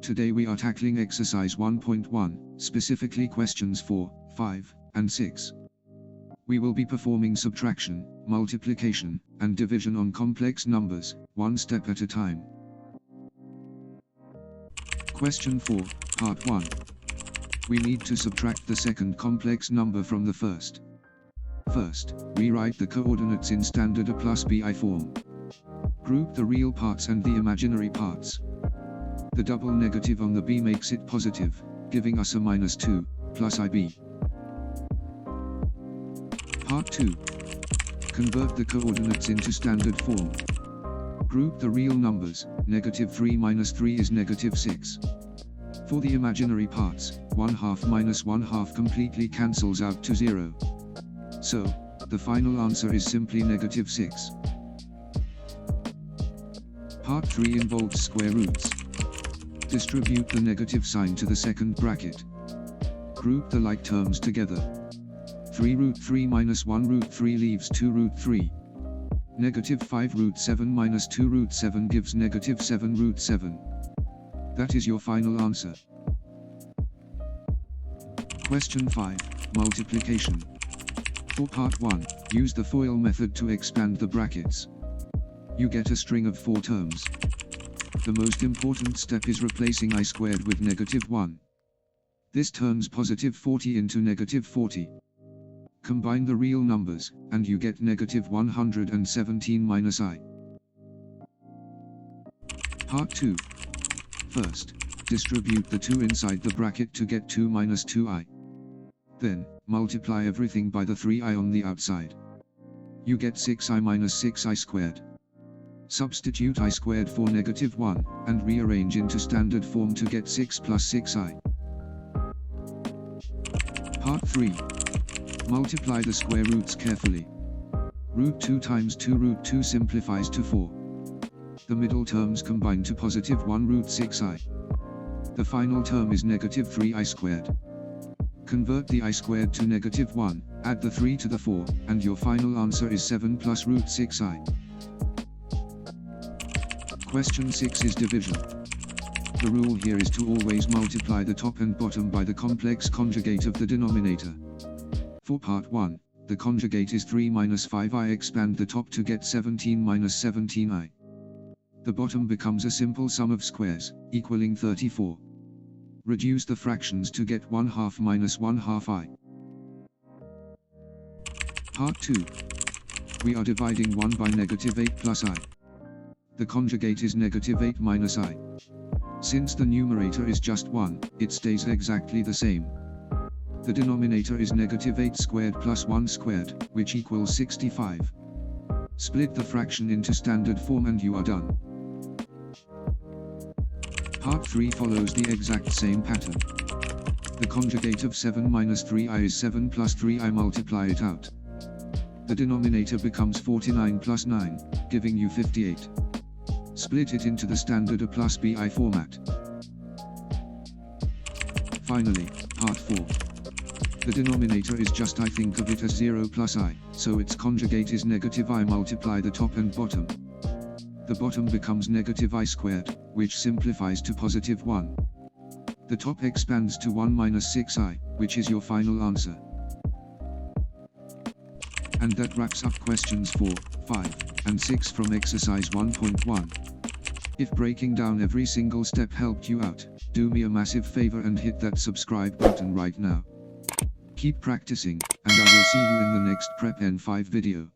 Today we are tackling exercise 1.1, specifically questions 4, 5, and 6. We will be performing subtraction, multiplication, and division on complex numbers, one step at a time. Question 4, Part 1. We need to subtract the second complex number from the first. First, rewrite the coordinates in standard A plus BI form. Group the real parts and the imaginary parts. The double negative on the B makes it positive, giving us a -2, plus IB. Part 2. Convert the coordinates into standard form. Group the real numbers, -3 minus 3 is -6. For the imaginary parts, 1/2 minus 1/2 completely cancels out to 0. So, the final answer is simply -6. Part 3 involves square roots. Distribute the negative sign to the second bracket. Group the like terms together. 3√3 minus 1√3 leaves 2√3. -5√7 minus 2√7 gives -7√7. That is your final answer. Question 5, multiplication. For part 1, use the FOIL method to expand the brackets. You get a string of 4 terms. The most important step is replacing I squared with -1. This turns +40 into -40. Combine the real numbers, and you get -117 minus I. Part 2. First, distribute the 2 inside the bracket to get 2 minus 2i. Then, multiply everything by the 3i on the outside. You get 6i minus 6i squared. Substitute I squared for -1, and rearrange into standard form to get 6 plus 6i. Part 3. Multiply the square roots carefully. √2 times 2√2 simplifies to 4. The middle terms combine to +1√6i. The final term is -3i squared. Convert the I squared to -1, add the 3 to the 4, and your final answer is 7 plus √6i. Question 6 is division. The rule here is to always multiply the top and bottom by the complex conjugate of the denominator. For part 1, the conjugate is 3 minus 5i. Expand the top to get 17 minus 17i. The bottom becomes a simple sum of squares, equaling 34. Reduce the fractions to get 1/2 minus 1/2i. Part 2. We are dividing 1 by -8 plus i. The conjugate is -8 minus i. Since the numerator is just 1, it stays exactly the same. The denominator is -8 squared plus 1 squared, which equals 65. Split the fraction into standard form and you are done. Part 3 follows the exact same pattern. The conjugate of 7 minus 3i is 7 plus 3i. Multiply it out. The denominator becomes 49 plus 9, giving you 58. Split it into the standard A plus BI format. Finally, part 4. The denominator is just I. Think of it as 0 plus I, so its conjugate is -i. Multiply the top and bottom. The bottom becomes -i squared, which simplifies to +1. The top expands to 1 minus 6i, which is your final answer. And that wraps up questions 4, 5, and 6 from exercise 1.1. If breaking down every single step helped you out, do me a massive favor and hit that subscribe button right now. Keep practicing, and I will see you in the next Prep N5 video.